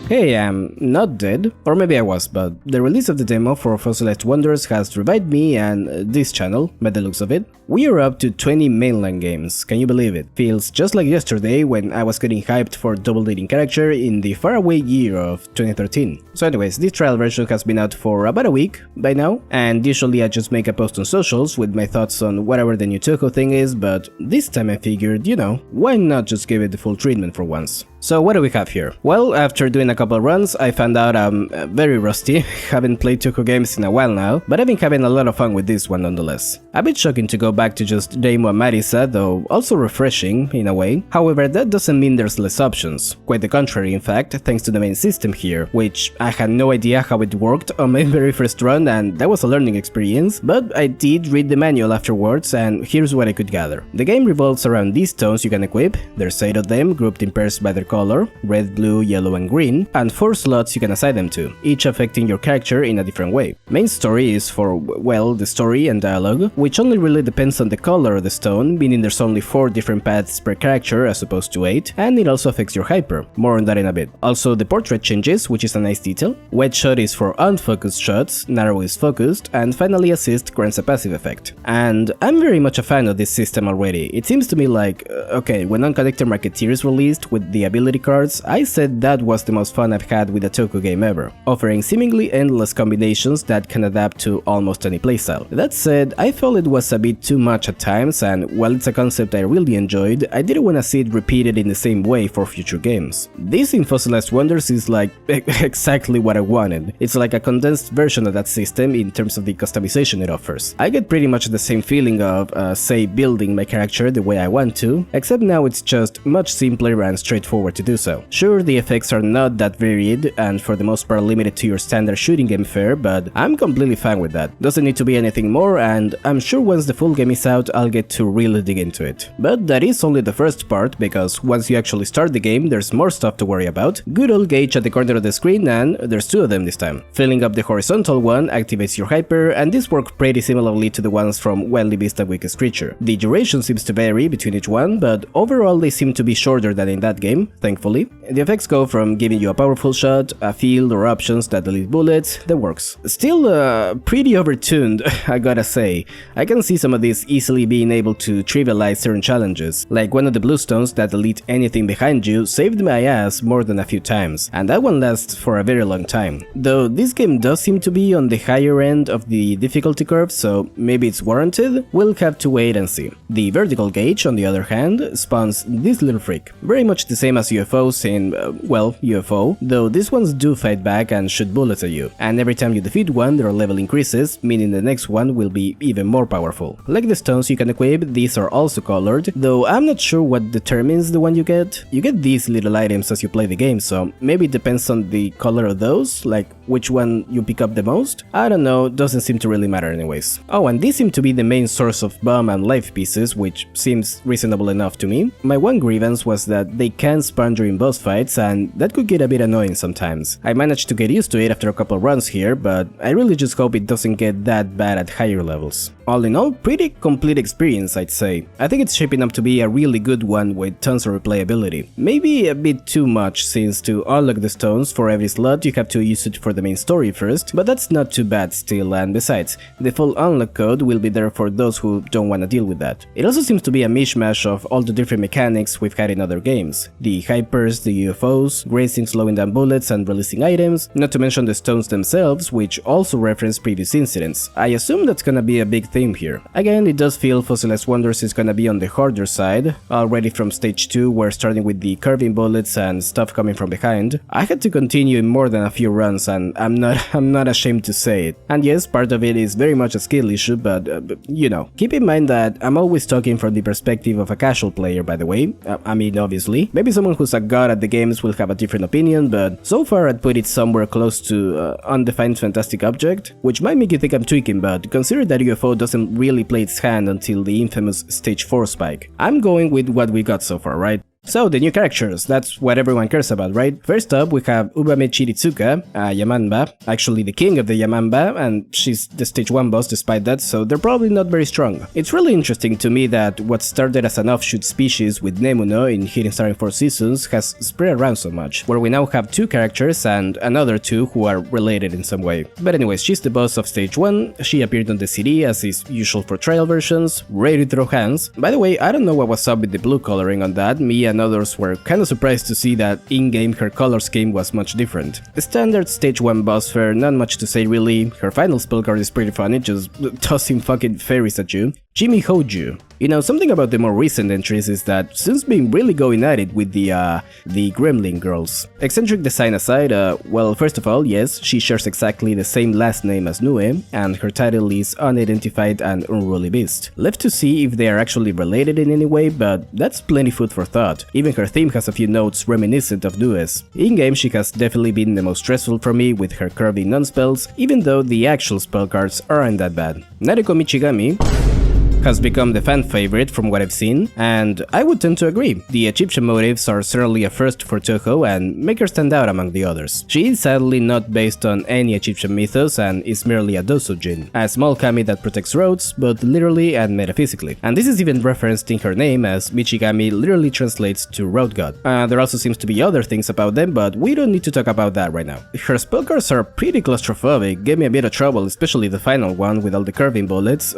Hey, I'm not dead, or maybe I was, but the release of the demo for Fossilized Wonders has revived me and this channel, by the looks of it. We are up to 20 mainline games, can you believe it? Feels just like yesterday when I was getting hyped for double dating character in the faraway year of 2013. So anyways, this trial version has been out for about a week by now, and usually I just make a post on socials with my thoughts on whatever the new Touhou thing is, but this time I figured, you know, why not just give it the full treatment for once? So what do we have here? Well, after doing a couple runs, I found out I'm very rusty, haven't played Touhou games in a while now, but I've been having a lot of fun with this one nonetheless. A bit shocking to go back to just Deimo and Marisa, though also refreshing in a way. However, that doesn't mean there's less options. Quite the contrary, in fact, thanks to the main system here, which I had no idea how it worked on my very first run, and that was a learning experience, but I did read the manual afterwards, and here's what I could gather. The game revolves around these stones you can equip. There's 8 of them, grouped in pairs by their color, red, blue, yellow and green, and 4 slots you can assign them to, each affecting your character in a different way. Main story is for, well, the story and dialogue, which only really depends on the color of the stone, meaning there's only 4 different paths per character as opposed to 8, and it also affects your hyper. More on that in a bit. Also, the portrait changes, which is a nice detail. Wide shot is for unfocused shots, narrow is focused, and finally assist grants a passive effect. And I'm very much a fan of this system already. It seems to me like, okay, when Unconnected Marketeers released with the ability cards, I said that was the most fun I've had with a Touhou game ever, offering seemingly endless combinations that can adapt to almost any playstyle. That said, I felt it was a bit too much at times, and while it's a concept I really enjoyed, I didn't want to see it repeated in the same way for future games. This in Fossilized Wonders is like exactly what I wanted. It's like a condensed version of that system in terms of the customization it offers. I get pretty much the same feeling of, say, building my character the way I want to, except now it's just much simpler and straightforward to do so. Sure, the effects are not that varied and for the most part limited to your standard shooting game fare, but I'm completely fine with that. Doesn't need to be anything more, and I'm sure once the full game is out I'll get to really dig into it. But that is only the first part, because once you actually start the game there's more stuff to worry about. Good old gauge at the corner of the screen, and there's 2 of them this time. Filling up the horizontal one activates your hyper, and this works pretty similarly to the ones from Wildly Beast and Weakest Creature. The duration seems to vary between each one, but overall they seem to be shorter than in that game, thankfully. The effects go from giving you a powerful shot, a field or options that delete bullets, that works. Still pretty overtuned, I gotta say. I can see some of these easily being able to trivialize certain challenges, like one of the blue stones that delete anything behind you saved my ass more than a few times, and that one lasts for a very long time. Though this game does seem to be on the higher end of the difficulty curve, so maybe it's warranted, we'll have to wait and see. The vertical gauge, on the other hand, spawns this little freak, very much the same as UFOs in, well, UFO, though these ones do fight back and shoot bullets at you, and every time you defeat one their level increases, meaning the next one will be even more powerful. Like the stones you can equip, these are also colored, though I'm not sure what determines the one you get. You get these little items as you play the game, so maybe it depends on the color of those, like which one you pick up the most? I don't know, doesn't seem to really matter anyways. Oh, and these seem to be the main source of bomb and life pieces, which seems reasonable enough to me. My one grievance was that they can spawn during boss fights, and that could get a bit annoying sometimes. I managed to get used to it after a couple runs here, but I really just hope it doesn't get that bad at higher levels. All in all, pretty complete experience, I'd say. I think it's shaping up to be a really good one with tons of replayability. Maybe a bit too much, since to unlock the stones for every slot you have to use it for the main story first, but that's not too bad still, and besides, the full unlock code will be there for those who don't want to deal with that. It also seems to be a mishmash of all the different mechanics we've had in other games. The hypers, the UFOs, grazing slowing down bullets and releasing items, not to mention the stones themselves, which also reference previous incidents. I assume that's gonna be a big theme here. Again, it does feel Fossilized Wonders is gonna be on the harder side, already from stage 2 where starting with the curving bullets and stuff coming from behind, I had to continue in more than a few runs, and I'm not ashamed to say it. And yes, part of it is very much a skill issue, but you know, keep in mind that I'm always talking from the perspective of a casual player, by the way. I mean, obviously. Maybe someone who's a god at the games will have a different opinion, but so far I'd put it somewhere close to undefined fantastic object, which might make you think I'm tweaking, but consider that UFO doesn't really play its hand until the infamous stage 4 spike. I'm going with what we got so far, right? So, the new characters, that's what everyone cares about, right? First up, we have Ubame Chiritsuka, a Yamamba, actually the king of the Yamamba, and she's the stage 1 boss despite that, so they're probably not very strong. It's really interesting to me that what started as an offshoot species with Nemuno in Hidden Star in 4 seasons has spread around so much, where we now have 2 characters and another 2 who are related in some way. But anyways, she's the boss of stage 1, she appeared on the CD as is usual for trial versions, ready to throw hands. By the way, I don't know what was up with the blue coloring on that, me and others were kinda surprised to see that in-game her color scheme was much different. The standard stage 1 boss fare, not much to say really, her final spell card is pretty funny, just tossing fucking fairies at you. Jimmy Hoju. You know, something about the more recent entries is that Sun's been really going at it with the Gremlin girls. Eccentric design aside, well, first of all, yes, she shares exactly the same last name as Nue, and her title is Unidentified and Unruly Beast. Left to see if they are actually related in any way, but that's plenty food for thought. Even her theme has a few notes reminiscent of Nue's. In-game, she has definitely been the most stressful for me with her curvy non-spells, even though the actual spell cards aren't that bad. Nariko Michigami has become the fan favorite from what I've seen, and I would tend to agree. The Egyptian motifs are certainly a first for Touhou and make her stand out among the others. She is sadly not based on any Egyptian mythos and is merely a Dosujin, a small kami that protects roads, both literally and metaphysically. And this is even referenced in her name, as Michigami literally translates to road god. There also seems to be other things about them, but we don't need to talk about that right now. Her spell cards are pretty claustrophobic, gave me a bit of trouble, especially the final one with all the curving bullets.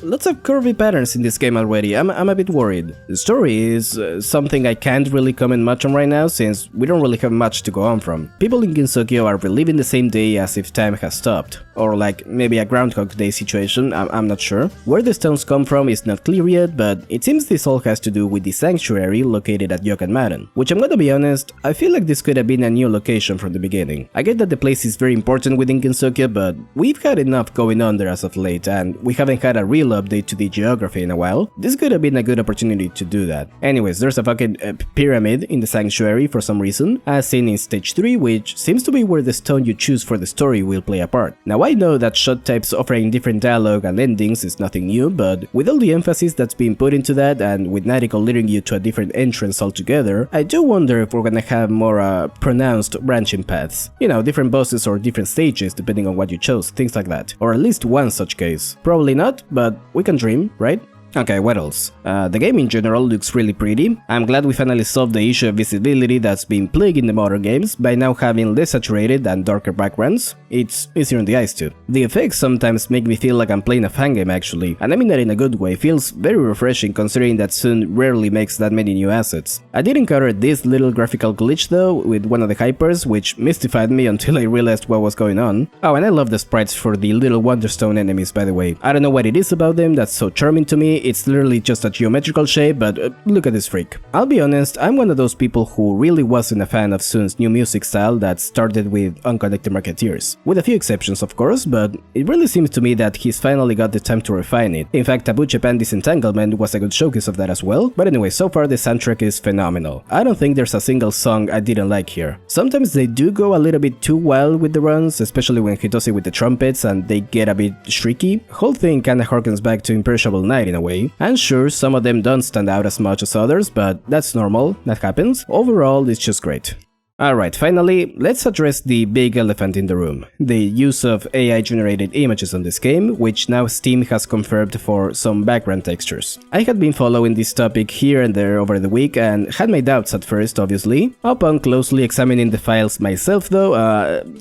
Lots of curvy patterns in this game already, I'm a bit worried. The story is something I can't really comment much on right now, since we don't really have much to go on from. People in Gensokyo are reliving the same day as if time has stopped, or like maybe a Groundhog Day situation, I'm not sure. Where the stones come from is not clear yet, but it seems this all has to do with the sanctuary located at Yokanmaden, which I'm gonna be honest, I feel like this could have been a new location from the beginning. I get that the place is very important within Gensokyo, but we've had enough going on there as of late, and we haven't had a real update to the geography in a while. This could have been a good opportunity to do that. Anyways, there's a fucking pyramid in the sanctuary for some reason, as seen in stage 3, which seems to be where the stone you choose for the story will play a part. Now I know that shot types offering different dialogue and endings is nothing new, but with all the emphasis that's being put into that, and with Nariko leading you to a different entrance altogether, I do wonder if we're gonna have more pronounced branching paths. You know, different bosses or different stages depending on what you chose, things like that. Or at least one such case. Probably not, but we can dream, right? Okay, what else? The game in general looks really pretty. I'm glad we finally solved the issue of visibility that's been plaguing the modern games by now having less saturated and darker backgrounds. It's easier on the eyes too. The effects sometimes make me feel like I'm playing a fangame actually, and I mean that in a good way. Feels very refreshing considering that Sun rarely makes that many new assets. I did encounter this little graphical glitch though with one of the hypers, which mystified me until I realized what was going on. Oh, and I love the sprites for the little Wonderstone enemies, by the way. I don't know what it is about them that's so charming to me. It's literally just a geometrical shape, but look at this freak. I'll be honest, I'm one of those people who really wasn't a fan of Sun's new music style that started with Unconnected Marketeers. With a few exceptions of course, but it really seems to me that he's finally got the time to refine it. In fact, Tabuche Pan Disentanglement was a good showcase of that as well, but anyway, so far the soundtrack is phenomenal. I don't think there's a single song I didn't like here. Sometimes they do go a little bit too wild with the runs, especially when he does it with the trumpets and they get a bit shrieky. Whole thing kinda harkens back to Imperishable Night in a way. And sure, some of them don't stand out as much as others, but that's normal, that happens. Overall, it's just great. Alright, finally, let's address the big elephant in the room, the use of AI-generated images on this game, which now Steam has confirmed for some background textures. I had been following this topic here and there over the week and had my doubts at first, obviously. Upon closely examining the files myself though,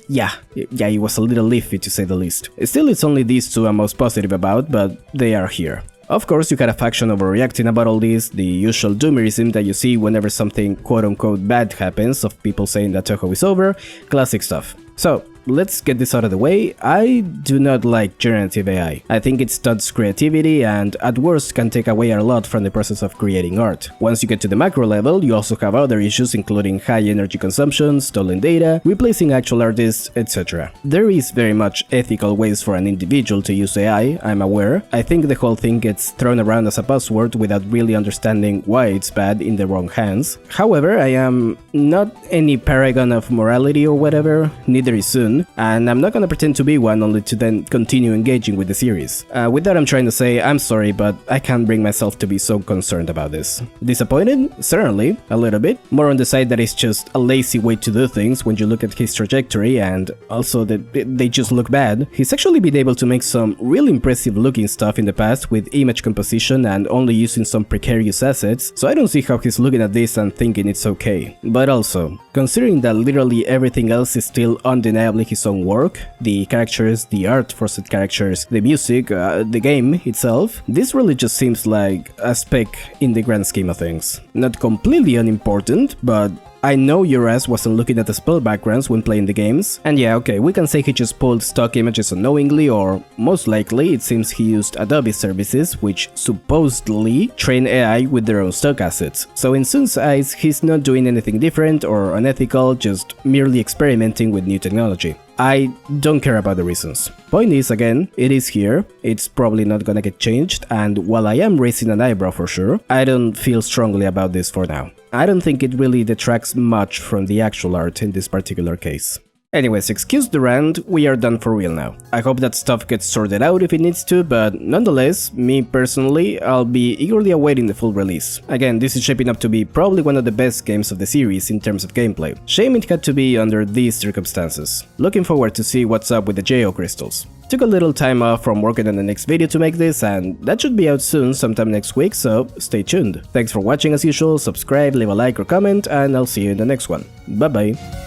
yeah, it was a little iffy to say the least. Still, it's only these two I'm most positive about, but they are here. Of course, you had a faction overreacting about all this, the usual doomerism that you see whenever something quote-unquote bad happens, of people saying that Touhou is over, classic stuff. So, let's get this out of the way. I do not like generative AI. I think it stunts creativity and at worst can take away a lot from the process of creating art. Once you get to the macro level, you also have other issues including high energy consumption, stolen data, replacing actual artists, etc. There is very much ethical ways for an individual to use AI, I'm aware. I think the whole thing gets thrown around as a buzzword without really understanding why it's bad in the wrong hands. However, I am not any paragon of morality or whatever, neither is Sun. one, and I'm not gonna pretend to be one only to then continue engaging with the series. With that I'm trying to say, I'm sorry, but I can't bring myself to be so concerned about this. Disappointed? Certainly, a little bit. More on the side that it's just a lazy way to do things when you look at his trajectory, and also that they just look bad. He's actually been able to make some really impressive looking stuff in the past with image composition and only using some precarious assets, so I don't see how he's looking at this and thinking it's okay. But also, considering that literally everything else is still undeniably his own work, the characters, the art for said characters, the music, the game itself, this really just seems like a speck in the grand scheme of things. Not completely unimportant, but I know your ass wasn't looking at the spell backgrounds when playing the games, and yeah, okay, we can say he just pulled stock images unknowingly, or most likely it seems he used Adobe services, which supposedly train AI with their own stock assets. So in Sun's eyes, he's not doing anything different or unethical, just merely experimenting with new technology. I don't care about the reasons. Point is, again, it is here, it's probably not gonna get changed, and while I am raising an eyebrow for sure, I don't feel strongly about this for now. I don't think it really detracts much from the actual art in this particular case. Anyways, excuse the rant, we are done for real now. I hope that stuff gets sorted out if it needs to, but nonetheless, me personally, I'll be eagerly awaiting the full release. Again, this is shaping up to be probably one of the best games of the series in terms of gameplay. Shame it had to be under these circumstances. Looking forward to see what's up with the JO crystals. Took a little time off from working on the next video to make this, and that should be out soon sometime next week, so stay tuned. Thanks for watching as usual, subscribe, leave a like or comment, and I'll see you in the next one. Bye bye.